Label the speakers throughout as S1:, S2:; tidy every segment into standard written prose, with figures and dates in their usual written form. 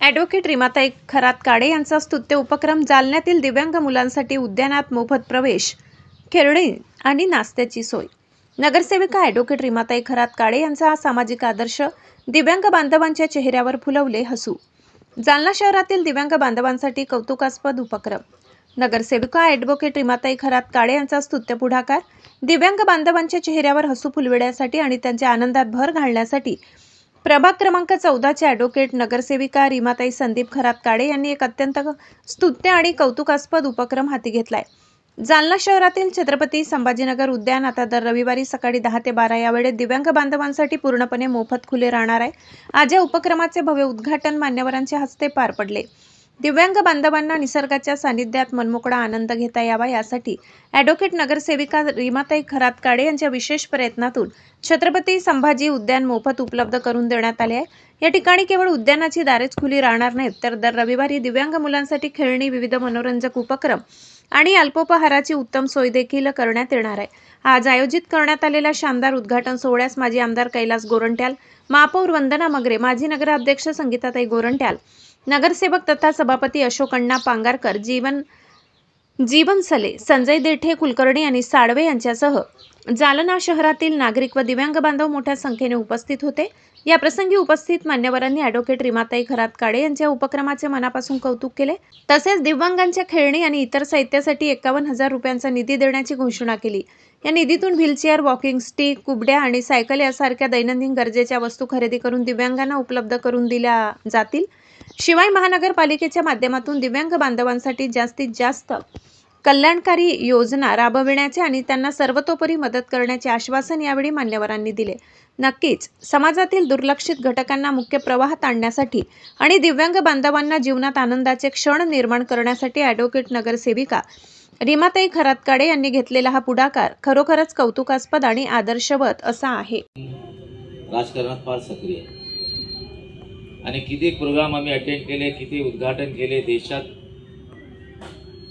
S1: Advocate रीमाताई Kharat काळे यांचा स्तुत्य उपक्रम जालन्यातील दिव्यांग मुलांसाठी उद्यानात मोफत प्रवेश, खेळणी आणि नाश्त्याची सोय। नगरसेविका ॲडव्होकेट रीमाताई खरात काळे यांचा हा सामाजिक आदर्श दिव्यांग बांधवांच्या चेहऱ्यावर फुलवले हसू। जालना शहरातील दिव्यांग बांधवांसाठी कौतुकास्पद उपक्रम। नगरसेविका ॲडव्होकेट रीमाताई खरात काळे यांचा स्तुत्य पुढाकार दिव्यांग बांधवांच्या चेहऱ्यावर हसू फुलविण्यासाठी आणि त्यांच्या आनंदात भर घालण्यासाठी प्रभाग क्रमांक 14 चे ॲडव्होकेट नगरसेविका रीमाताई संदीप खरात काळे यांनी एक अत्यंत स्तुत्य आणि कौतुकास्पद उपक्रम हाती घेतलाय। जालना शहरातील छत्रपती संभाजीनगर उद्यान आता दर रविवारी सकाळी 10 ते 12 या वेळेत दिव्यांग बांधवांसाठी पूर्णपणे मोफत खुले राहणार आहे। आज या उपक्रमाचे भव्य उद्घाटन मान्यवरांच्या हस्ते पार पडले। दिव्यांग बांधवांना निसर्गाच्या सानिध्यात मनमोकळा आनंद घेता यावा यासाठी ॲडव्होकेट नगरसेविका रीमाताई खरात काळे यांच्या विशेष प्रयत्नातून छत्रपती संभाजी उद्यान मोफत उपलब्ध करून देण्यात आले आहे। या ठिकाणी केवळ उद्यानाची दारेच खुली राहणार नाहीत, तर दर रविवारी दिव्यांग मुलांसाठी खेळणी, विविध मनोरंजक उपक्रम आणि अल्पोपहाराची उत्तम सोय देखील करण्यात येणार आहे। आज आयोजित करण्यात आलेल्या शानदार उद्घाटन सोहळ्यास माजी आमदार कैलास गोरंट्याल, महापौर वंदना मगरे, माजी नगराध्यक्ष संगीताताई गोरंट्याल, नगरसेवक तथा सभापती अशोक अण्णा पांगारकर, जीवन सले, संजय देठे कुलकर्णी आणि साळवे यांच्यासह जालना शहरातील नागरिक व दिव्यांग बांधव मोठ्या संख्येने उपस्थित होते। या प्रसंगी उपस्थित मान्यवरांनी ॲडव्होकेट रीमाताई खरात काळे यांच्या उपक्रमाचे मनापासून कौतुक केले। तसेच दिव्यांगांच्या खेळणी आणि इतर साहित्यासाठी 51,000 रुपयांचा निधी देण्याची घोषणा केली। या निधीतून व्हीलचेअर, वॉकिंग स्टिक, कुबड्या आणि सायकल यासारख्या दैनंदिन गरजेच्या वस्तू खरेदी करून दिव्यांगांना उपलब्ध करून दिल्या जातील। शिवाय महानगरपालिकेच्या माध्यमातून दिव्यांग बांधवांसाठी जास्तीत जास्त कल्याणकारी योजना राबविण्याचे आणि त्यांना सर्वतोपरी मदत करण्याचे आश्वासन यावेळी मान्यवरांनी दिले। नक्कीच समाजातील दुर्लक्षित घटकांना मुख्य प्रवाहात आणण्यासाठी आणि दिव्यांग बांधवांना जीवनात आनंदाचे क्षण निर्माण करण्यासाठी ॲडव्होकेट नगरसेविका रीमाताई खरात काळे यांनी घेतलेला हा पुढाकार खरोखरच कौतुकास्पद आणि आदर्शवत असा आहे।
S2: राजकारणात फार सक्रिय आणि किती प्रोग्राम आम्ही अटेंड केले, किती उद्घाटन केले देशात,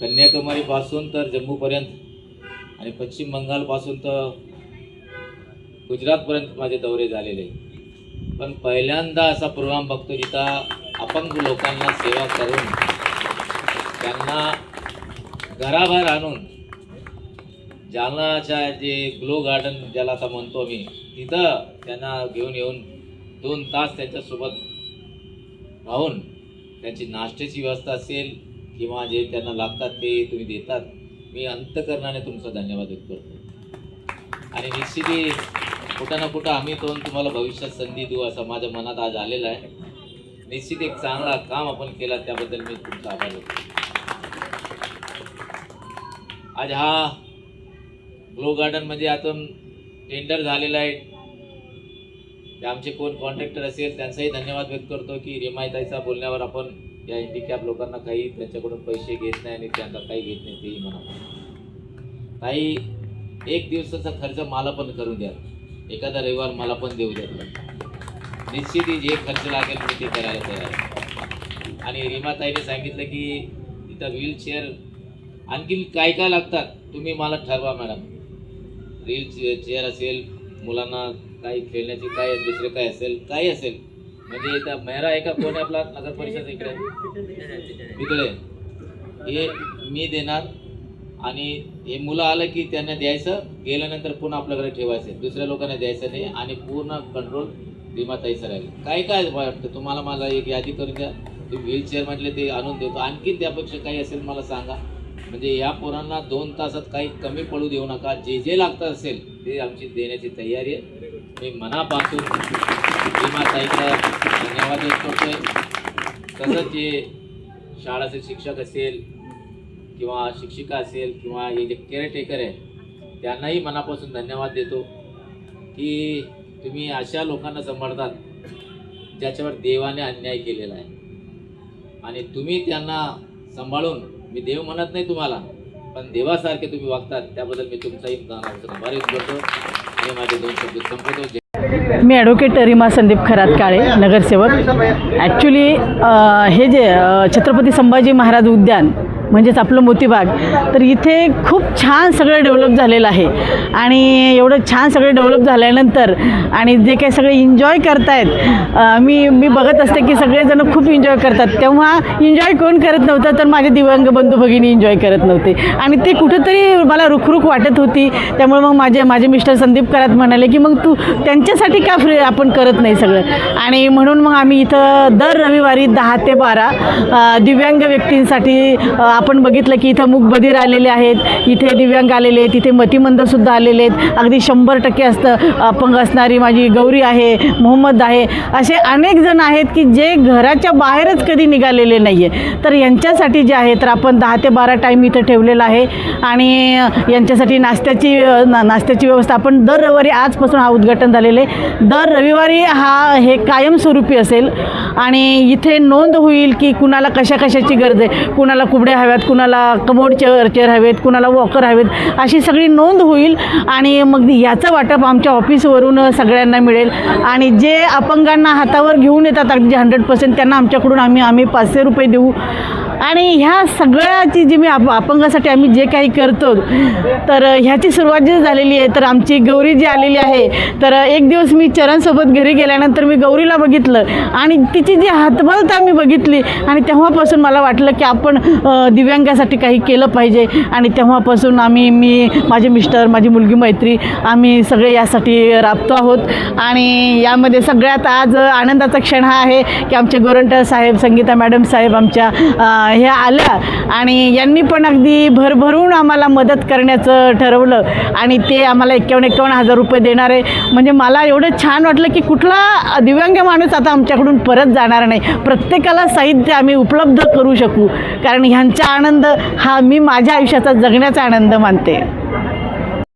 S2: कन्याकुमारी पासून तर जम्मू पर्यंत आणि पश्चिम बंगाल पासून तर गुजरात पर्यंत माझे दौरे झालेले। पण पहिल्यांदा असा प्रोग्राम बघतो जिथं अपंग लोकांना सेवा करून त्यांना घराबाहेर आणून जालनाच्या जे ग्लो गार्डन ज्याला आता म्हणतो आम्ही, तिथं त्यांना घेऊन येऊन 2 तास त्यांच्यासोबत राहून त्यांची नाश्त्याची व्यवस्था असेल किंवा जे त्यांना लागतात ते तुम्ही देतात। मी अंतकरणाने तुमचा धन्यवाद व्यक्त करतो आणि निश्चितही कुठं ना कुठं आम्ही तुम्हाला भविष्यात संधी देऊ असं माझ्या मनात आज आलेलं आहे। निश्चित एक चांगला काम आपण केला त्याबद्दल मी तुमचा आभार व्यक्त करतो। आज हा ग्लो गार्डन म्हणजे आता टेंडर झालेला आहे, ते आमचे कोण कॉन्ट्रॅक्टर असेल त्यांचाही धन्यवाद व्यक्त करतो की रीमाताईच्या बोलण्यावर आपण या हँडिकॅप लोकांना काही त्यांच्याकडून पैसे घेत नाही आणि त्यांना काही घेत नाही तेही म्हणा। काही एक दिवसाचा खर्च मला पण करून द्या, एखादा रविवार मला पण देऊ द्या, निश्चित जे खर्च लागेल मी ते करायला तयार आहे। आणि रीमाताईने सांगितलं की तिथं व्हीलचेअर आणखी काय काय लागतात तुम्ही मला ठरवा मॅडम, व्हीलचेअर असेल, मुलांना काही खेळण्याची काय दुसरे काय असेल काही असेल, म्हणजे इथं मेहरा आहे का कोण आपला नगर परिषद इकडे तिकडे हे मी देणार आणि हे मुलं आलं की त्यांना द्यायचं, गेल्यानंतर पुन्हा आपल्याकडे ठेवायचं, दुसऱ्या लोकांना द्यायचं नाही आणि पूर्ण कंट्रोल रीमाताईचं राहील। काय काय वाटतं तुम्हाला मला एक यादी करून द्या, ते व्हीलचेअर म्हटले ते आणून देतो, आणखी त्यापेक्षा काही असेल मला सांगा, म्हणजे या पोरांना 2 तासात काही कमी पडू देऊ नका, जे जे लागतं असेल ते आमची देण्याची तयारी आहे। मी मनापासून रीमाताईला धन्यवाद व्यक्त करतोय। तसंच जे शाळेचे शिक्षक असेल किंवा शिक्षिका असेल किंवा हे जे केअरटेकर आहे त्यांनाही मनापासून धन्यवाद देतो की तुम्ही अशा लोकांना सांभाळतात ज्याच्यावर देवाने अन्याय केलेला आहे आणि तुम्ही त्यांना सांभाळून, मी देव म्हणत नाही तुम्हाला, पण देवासारखे तुम्ही वागतात, त्याबद्दल मी तुमचाही आभार व्यक्त करतो आणि माझे 2 शब्द संपवतो।
S3: मी ॲडव्होकेट रीमा संदीप खरात काळे, नगरसेवक। ॲक्च्युली हे जे छत्रपती संभाजी महाराज उद्यान म्हणजेच आपलं मोतीबाग, तर इथे खूप छान सगळं डेव्हलप झालेलं आहे. आणि एवढं छान सगळं डेव्हलप झाल्यानंतर आणि जे काही सगळे एन्जॉय करतायत, मी बघत असते की सगळेजण खूप एन्जॉय करतात. तेव्हा एन्जॉय कोण करत नव्हतं, तर माझे दिव्यांग बंधू भगिनी एन्जॉय करत नव्हते आणि ते कुठंतरी मला रुखरुख वाटत होती. त्यामुळे मग माझे मिस्टर संदीप खरात म्हणाले की मग तू त्यांच्यासाठी का फ्री आपण करत नाही सगळं. आणि म्हणून मग आम्ही इथं दर रविवारी 10 ते 12 दिव्यांग व्यक्तींसाठी आपण बघितलं की इथं मूकबधीर आलेले आहेत, इथे दिव्यांग आलेले आहेत, इथे मतिमंदसुद्धा आलेले आहेत. अगदी 100% असतं अपंग असणारी माझी गौरी आहे, मोहम्मद आहे, असे अनेक जण आहेत की जे घराच्या बाहेरच कधी निघालेले नाही आहे. तर यांच्यासाठी जे आहे तर आपण 10 ते 12 टाईम इथं ठेवलेला आहे. आणि यांच्यासाठी नाश्त्याची व्यवस्था आपण दर रविवारी, आजपासून हा उद्घाटन झालेलं आहे, दर रविवारी हे कायमस्वरूपी असेल. आणि इथे नोंद होईल की कुणाला कशाची गरज आहे, कुणाला कुबड्या हव्यात, कुणाला कमोड चेअर हवेत, कुणाला वॉकर हवेत, अशी सगळी नोंद होईल. आणि मग याचं वाटप आमच्या ऑफिसवरून सगळ्यांना मिळेल. आणि जे अपंगांना हातावर घेऊन येतात अगदी 100% त्यांना आमच्याकडून आम्ही 500 रुपये देऊ. आणि ह्या सगळ्याची जी मी अपंगासाठी आम्ही जे काही करतो, तर ह्याची सुरुवात जी झालेली आहे, तर आमची गौरी जी आलेली आहे, तर एक दिवस मी चरणसोबत घरी गेल्यानंतर मी गौरीला बघितलं आणि तिची जी हातबलता मी बघितली. आणि तेव्हापासून मला वाटलं की आपण दिव्यांगासाठी काही केलं पाहिजे. आणि तेव्हापासून मी माझे मिस्टर, माझी मुलगी मैत्री, आम्ही सगळे यासाठी राबतो आहोत. आणि यामध्ये सगळ्यात आज आनंदाचा क्षण हा आहे की आमचे गोरंटर साहेब, संगीता मॅडम साहेब आमच्या ह्या आल्या आणि यांनी पण अगदी भरभरून आम्हाला मदत करण्याचं ठरवलं. आणि ते आम्हाला 51,000 रुपये देणार आहे. म्हणजे मला एवढं छान वाटलं की कुठला दिव्यांग माणूस आता आमच्याकडून परत जाणार नाही. प्रत्येकाला साहित्य आम्ही उपलब्ध करू शकू, कारण ह्यांचा आनंद हा मी माझ्या आयुष्याचा जगण्याचा आनंद मानते.